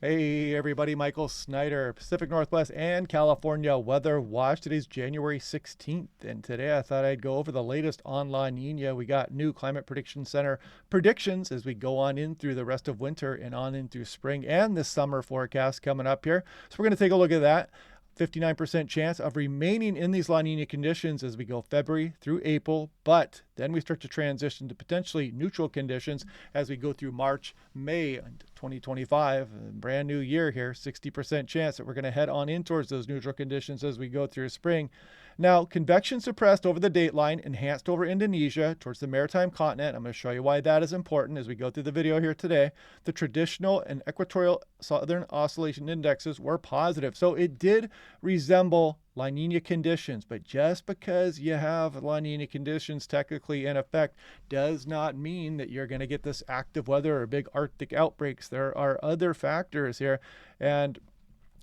Hey everybody, Michael Snyder, Pacific Northwest and California Weather Watch. Today's January 16th, and today I thought I'd go over the latest on La Nina. We got new Climate Prediction Center predictions as we go on in through the rest of winter and on in through spring and this summer forecast coming up here. So we're going to take a look at that. 59% chance of remaining in these La Nina conditions as we go February through April, but then we start to transition to potentially neutral conditions as we go through March, May, and 2025, a brand new year here. 60% chance that we're going to head on in towards those neutral conditions as we go through spring. Now, convection suppressed over the dateline, enhanced over Indonesia towards the maritime continent. I'm going to show you why that is important as we go through the video here today. The traditional and equatorial southern oscillation indexes were positive. So it did resemble La Nina conditions, but just because you have La Nina conditions technically in effect does not mean that you're going to get this active weather or big Arctic outbreaks. There are other factors here, and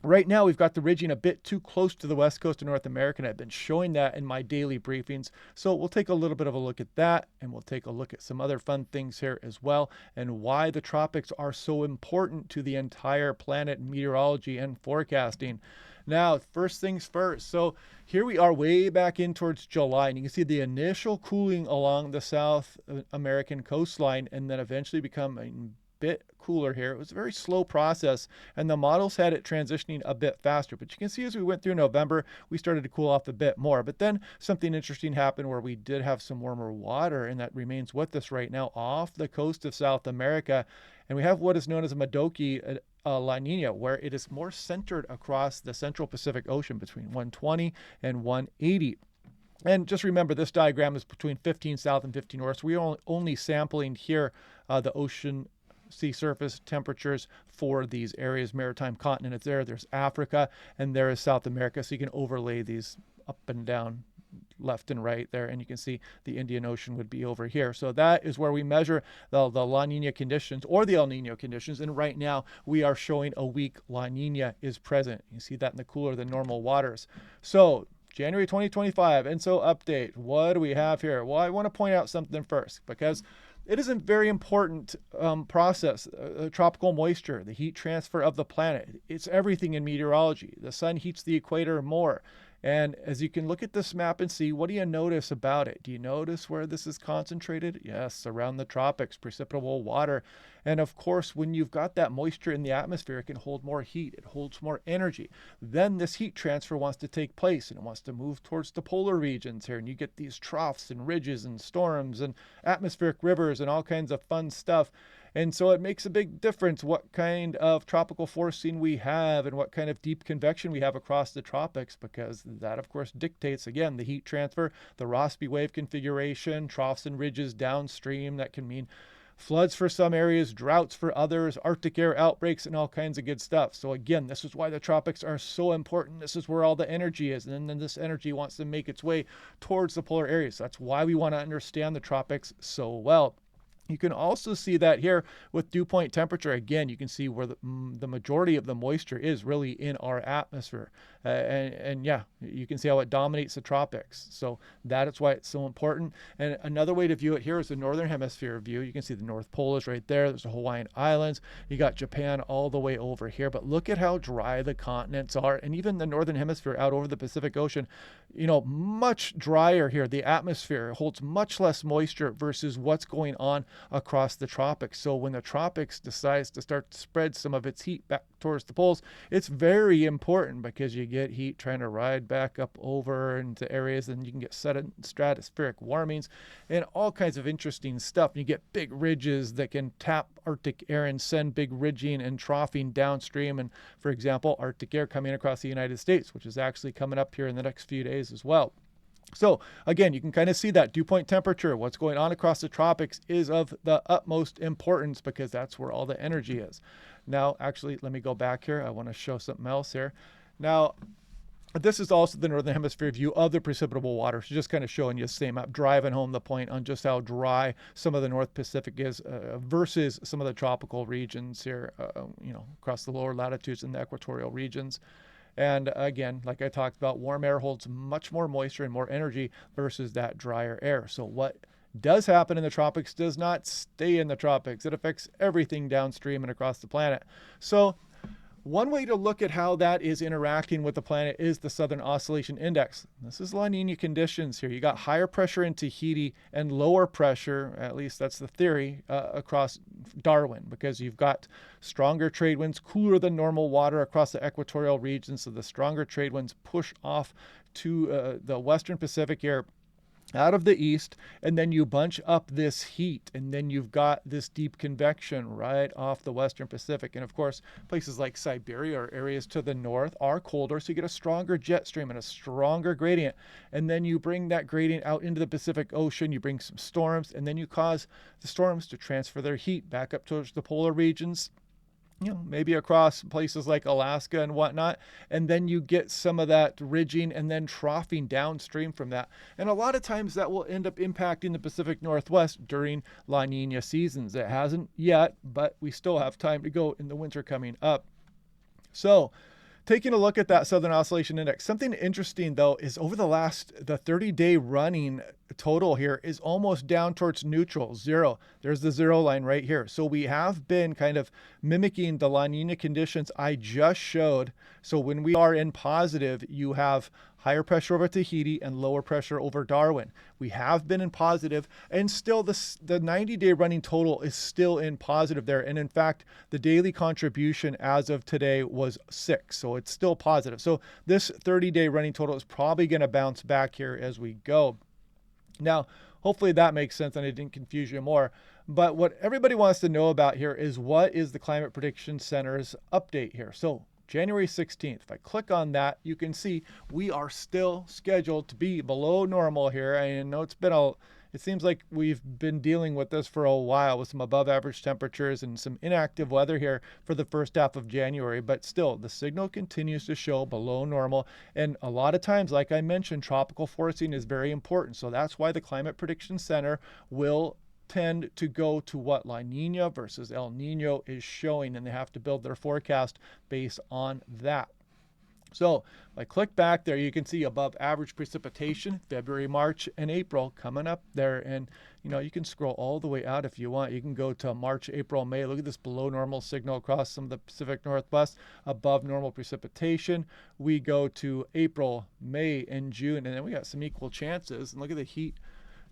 right now, we've got the ridging a bit too close to the west coast of North America, and I've been showing that in my daily briefings. So we'll take a little bit of a look at that, and we'll take a look at some other fun things here as well, and why the tropics are so important to the entire planet meteorology and forecasting. Now, first things first. So here we are way back in towards July, and you can see the initial cooling along the South American coastline, and then eventually become a bit cooler here. It was a very slow process, and the models had it transitioning a bit faster, but you can see as we went through November, we started to cool off a bit more. But then something interesting happened where we did have some warmer water, and that remains with us right now off the coast of South America. And we have what is known as a Modoki La Nina, where it is more centered across the central Pacific Ocean between 120 and 180. And just remember, this diagram is between 15 south and 15 north. So we are only sampling here the ocean sea surface temperatures for these areas. Maritime continent is there. There's Africa, and there is South America. So you can overlay these up and down, left and right there, and you can see the Indian Ocean would be over here. So that is where we measure the La Nina conditions or the El Nino conditions. And right now we are showing a weak La Nina is present. You see that in the cooler than normal waters. So January 2025 ENSO update. What do we have here? Well, I want to point out something first, because it is a very important process, tropical moisture, the heat transfer of the planet. It's everything in meteorology. The sun heats the equator more. And as you can look at this map and see, what do you notice about it? Do you notice where this is concentrated? Yes, around the tropics, precipitable water. And of course, when you've got that moisture in the atmosphere, it can hold more heat. It holds more energy. Then this heat transfer wants to take place, and it wants to move towards the polar regions here. And you get these troughs and ridges and storms and atmospheric rivers and all kinds of fun stuff. And so it makes a big difference what kind of tropical forcing we have and what kind of deep convection we have across the tropics, because that, of course, dictates, again, the heat transfer, the Rossby wave configuration, troughs and ridges downstream. That can mean floods for some areas, droughts for others, Arctic air outbreaks, and all kinds of good stuff. So again, this is why the tropics are so important. This is where all the energy is, and then this energy wants to make its way towards the polar areas. That's why we want to understand the tropics so well. You can also see that here with dew point temperature. Again, you can see where the majority of the moisture is really in our atmosphere. And yeah, you can see how it dominates the tropics. So that is why it's so important. And another way to view it here is the northern hemisphere view. You can see the North Pole is right there. There's the Hawaiian Islands. You got Japan all the way over here. But look at how dry the continents are. And even the northern hemisphere out over the Pacific Ocean, you know, much drier here. The atmosphere holds much less moisture versus what's going on across the tropics. So when the tropics decides to start to spread some of its heat back towards the poles, it's very important, because you get heat trying to ride back up over into areas, and you can get sudden stratospheric warmings and all kinds of interesting stuff. You get big ridges that can tap Arctic air and send big ridging and troughing downstream. And for example, Arctic air coming across the United States, which is actually coming up here in the next few days as well. So again, you can kind of see that dew point temperature, what's going on across the tropics, is of the utmost importance, because that's where all the energy is. Now, actually, let me go back here. I want to show something else here. Now, this is also the northern hemisphere view of the precipitable water. So just kind of showing you the same map, driving home the point on just how dry some of the North Pacific is versus some of the tropical regions here, across the lower latitudes and the equatorial regions. And again, like I talked about, warm air holds much more moisture and more energy versus that drier air. So what does happen in the tropics does not stay in the tropics. It affects everything downstream and across the planet. So One way to look at how that is interacting with the planet is the Southern Oscillation Index. This is La Nina conditions here. You got higher pressure in Tahiti and lower pressure, at least that's the theory, across Darwin, because you've got stronger trade winds, cooler than normal water across the equatorial region. So the stronger trade winds push off to the Western Pacific here out of the east, and then you bunch up this heat, and then you've got this deep convection right off the Western Pacific. And of course, places like Siberia or areas to the north are colder, so you get a stronger jet stream and a stronger gradient. And then you bring that gradient out into the Pacific Ocean, you bring some storms, and then you cause the storms to transfer their heat back up towards the polar regions, maybe across places like Alaska and whatnot. And then you get some of that ridging and then troughing downstream from that. And a lot of times that will end up impacting the Pacific Northwest during La Nina seasons. It hasn't yet, but we still have time to go in the winter coming up. So taking a look at that Southern Oscillation Index, something interesting though is over the 30-day running total here is almost down towards neutral, zero. There's the zero line right here. So we have been kind of mimicking the La Nina conditions I just showed. So when we are in positive, you have higher pressure over Tahiti and lower pressure over Darwin. We have been in positive, and still the 90-day running total is still in positive there. And in fact, the daily contribution as of today was 6. So it's still positive. So this 30-day running total is probably going to bounce back here as we go. Now, hopefully that makes sense and I didn't confuse you more. But what everybody wants to know about here is what is the Climate Prediction Center's update here. So January 16th, if I click on that, you can see we are still scheduled to be below normal here. I know it seems like we've been dealing with this for a while with some above average temperatures and some inactive weather here for the first half of January, but still the signal continues to show below normal. And a lot of times, like I mentioned, tropical forcing is very important. So that's why the Climate Prediction Center will tend to go to what La Nina versus El Nino is showing, and they have to build their forecast based on that. So if I click back there, you can see above average precipitation, February, March, and April coming up there. And, you can scroll all the way out if you want. You can go to March, April, May. Look at this below normal signal across some of the Pacific Northwest, above normal precipitation. We go to April, May, and June, and then we got some equal chances. And look at the heat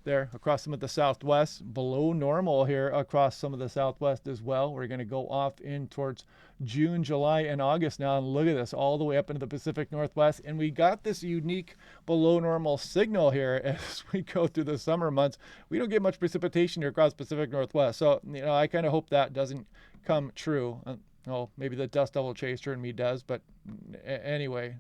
there across some of the Southwest, below normal here across some of the Southwest as well. We're going to go off in towards June, July, and August now. And look at this all the way up into the Pacific Northwest. And we got this unique below normal signal here as we go through the summer months. We don't get much precipitation here across the Pacific Northwest. So, I kind of hope that doesn't come true. Maybe the dust devil chaser in me does, but anyway,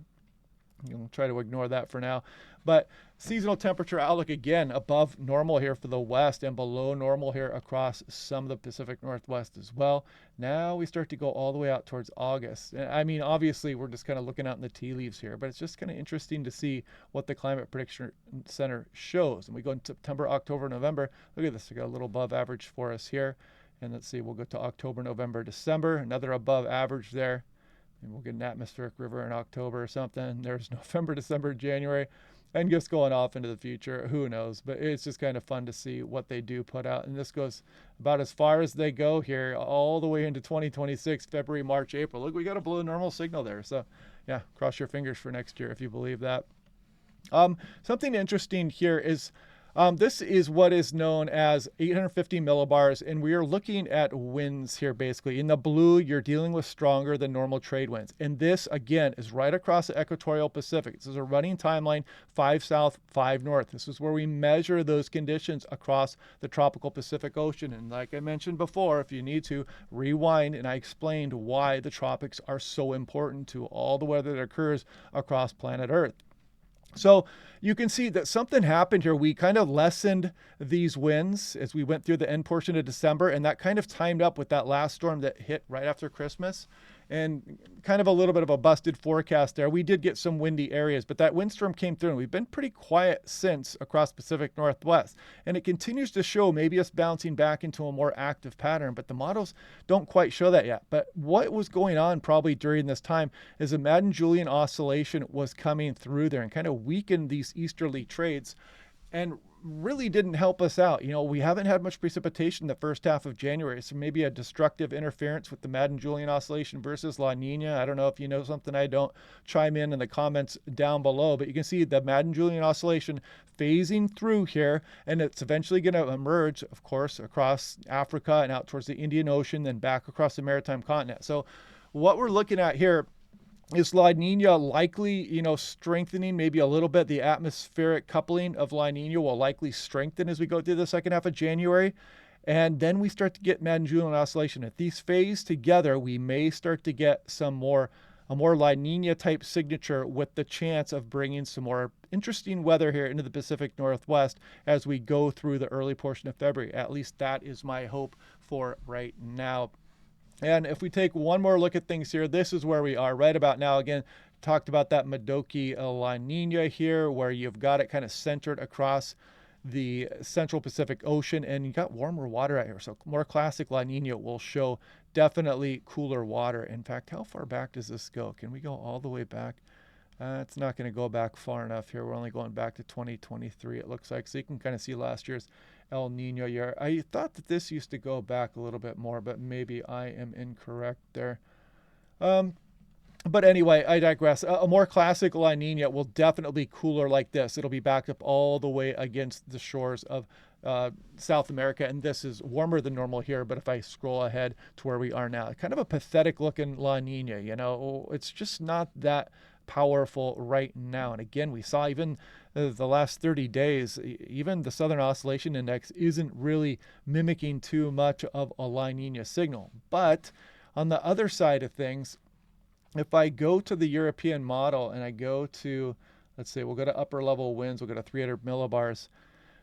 try to ignore that for now. But seasonal temperature outlook, again, above normal here for the west and below normal here across some of the Pacific Northwest as well. Now we start to go all the way out towards August. I mean, obviously, we're just kind of looking out in the tea leaves here, but it's just kind of interesting to see what the Climate Prediction Center shows. And we go in September, October, November. Look at this. We got a little above average for us here. And let's see, we'll go to October, November, December, another above average there. And we'll get an atmospheric river in October or something. There's November, December, January, and just going off into the future. Who knows? But it's just kind of fun to see what they do put out. And this goes about as far as they go here, all the way into 2026, February, March, April. Look, we got a below normal signal there. So, yeah, cross your fingers for next year if you believe that. Something interesting here is this is what is known as 850 millibars, and we are looking at winds here basically. In the blue, you're dealing with stronger than normal trade winds. And this, again, is right across the equatorial Pacific. This is a running timeline, 5 south, 5 north. This is where we measure those conditions across the tropical Pacific Ocean. And like I mentioned before, if you need to, rewind, and I explained why the tropics are so important to all the weather that occurs across planet Earth. So you can see that something happened here. We kind of lessened these winds as we went through the end portion of December, and that kind of timed up with that last storm that hit right after Christmas. And kind of a little bit of a busted forecast there. We did get some windy areas, but that windstorm came through, and we've been pretty quiet since across Pacific Northwest. And it continues to show maybe us bouncing back into a more active pattern, but the models don't quite show that yet. But what was going on probably during this time is a Madden-Julian oscillation was coming through there and kind of weakened these easterly trades. And really didn't help us out. We haven't had much precipitation the first half of January, so maybe a destructive interference with the Madden-Julian oscillation versus La Nina. I don't know if you know something I don't. Chime in the comments down below, but you can see the Madden-Julian oscillation phasing through here, and it's eventually going to emerge, of course, across Africa and out towards the Indian Ocean, then back across the maritime continent. So what we're looking at here is La Nina likely, strengthening maybe a little bit. The atmospheric coupling of La Nina will likely strengthen as we go through the second half of January. And then we start to get Madden-Julian oscillation. If these phase together, we may start to get a more La Nina type signature with the chance of bringing some more interesting weather here into the Pacific Northwest as we go through the early portion of February. At least that is my hope for right now. And if we take one more look at things here, this is where we are right about now. Again, talked about that Modoki La Nina here, where you've got it kind of centered across the central Pacific Ocean, and you got warmer water out here. So more classic La Nina will show definitely cooler water. In fact, how far back does this go? Can we go all the way back? It's not going to go back far enough here. We're only going back to 2023, it looks like. So you can kind of see last year's El Nino year. I thought that this used to go back a little bit more, but maybe I am incorrect there. But anyway, I digress. A more classic La Nina will definitely be cooler like this. It'll be backed up all the way against the shores of South America, and this is warmer than normal here. But if I scroll ahead to where we are now, kind of a pathetic looking La Nina, it's just not that powerful right now. And again, we saw even the last 30 days, even the Southern Oscillation Index isn't really mimicking too much of a La Nina signal. But on the other side of things, if I go to the European model and I go to, let's say, we'll go to upper level winds, we'll go to 300 millibars.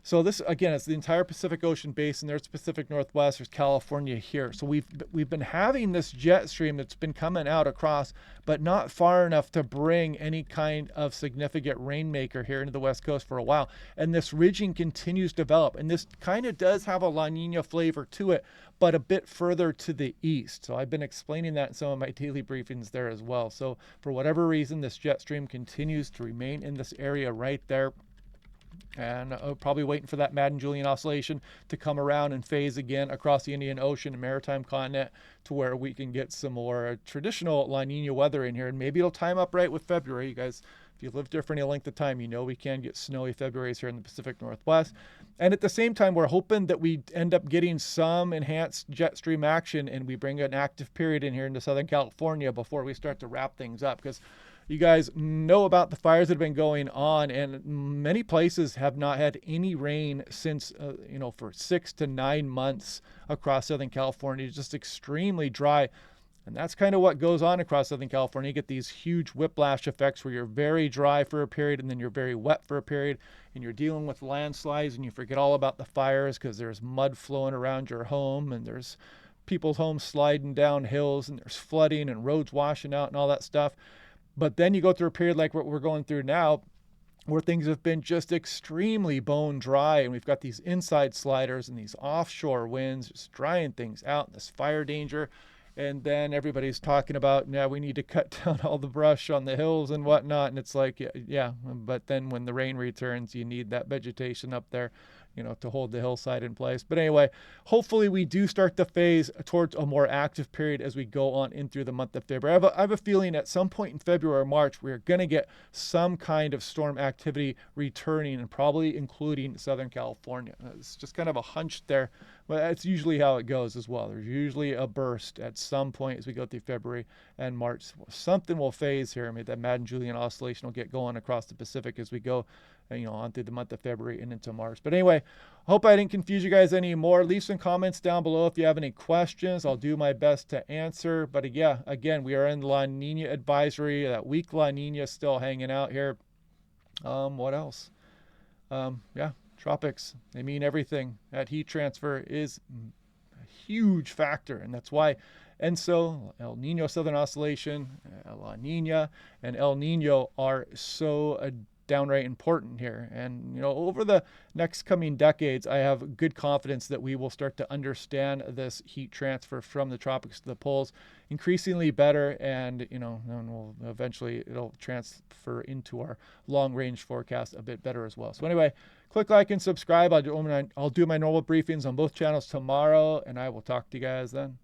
So this, again, it's the entire Pacific Ocean basin. There's Pacific Northwest, there's California here. So we've been having this jet stream that's been coming out across, but not far enough to bring any kind of significant rainmaker here into the West Coast for a while. And this ridging continues to develop. And this kind of does have a La Nina flavor to it, but a bit further to the east. So I've been explaining that in some of my daily briefings there as well. So for whatever reason, this jet stream continues to remain in this area right there. And probably waiting for that Madden-Julian oscillation to come around and phase again across the Indian Ocean and maritime continent to where we can get some more traditional La Nina weather in here. And maybe it'll time up right with February. You guys, if you live different a length of time, we can get snowy Februarys here in the Pacific Northwest. And at the same time, we're hoping that we end up getting some enhanced jet stream action and we bring an active period in here into Southern California before we start to wrap things up. Because you guys know about the fires that have been going on, and many places have not had any rain since, for 6 to 9 months across Southern California. It's just extremely dry. And that's kind of what goes on across Southern California. You get these huge whiplash effects where you're very dry for a period and then you're very wet for a period, and you're dealing with landslides and you forget all about the fires because there's mud flowing around your home and there's people's homes sliding down hills and there's flooding and roads washing out and all that stuff. But then you go through a period like what we're going through now, where things have been just extremely bone dry, and we've got these inside sliders and these offshore winds just drying things out, and this fire danger. And then everybody's talking about, we need to cut down all the brush on the hills and whatnot. And it's like, yeah, but then when the rain returns, you need that vegetation up there, to hold the hillside in place. But anyway, hopefully we do start to phase towards a more active period as we go on in through the month of February. I have a feeling at some point in February or March, we're going to get some kind of storm activity returning, and probably including Southern California. It's just kind of a hunch there, but that's usually how it goes as well. There's usually a burst at some point as we go through February and March. Something will phase here. Maybe that Madden-Julian oscillation will get going across the Pacific as we go on through the month of February and into March. But anyway, I hope I didn't confuse you guys anymore. Leave some comments down below if you have any questions. I'll do my best to answer. But yeah, again, we are in La Nina advisory. That weak La Nina is still hanging out here. What else? Tropics. They mean everything. That heat transfer is a huge factor, and that's why ENSO, El Nino Southern Oscillation, La Nina, and El Nino are so downright important here. And, over the next coming decades, I have good confidence that we will start to understand this heat transfer from the tropics to the poles increasingly better. And, and it'll transfer into our long range forecast a bit better as well. So anyway, click like and subscribe. I'll do my normal briefings on both channels tomorrow, and I will talk to you guys then.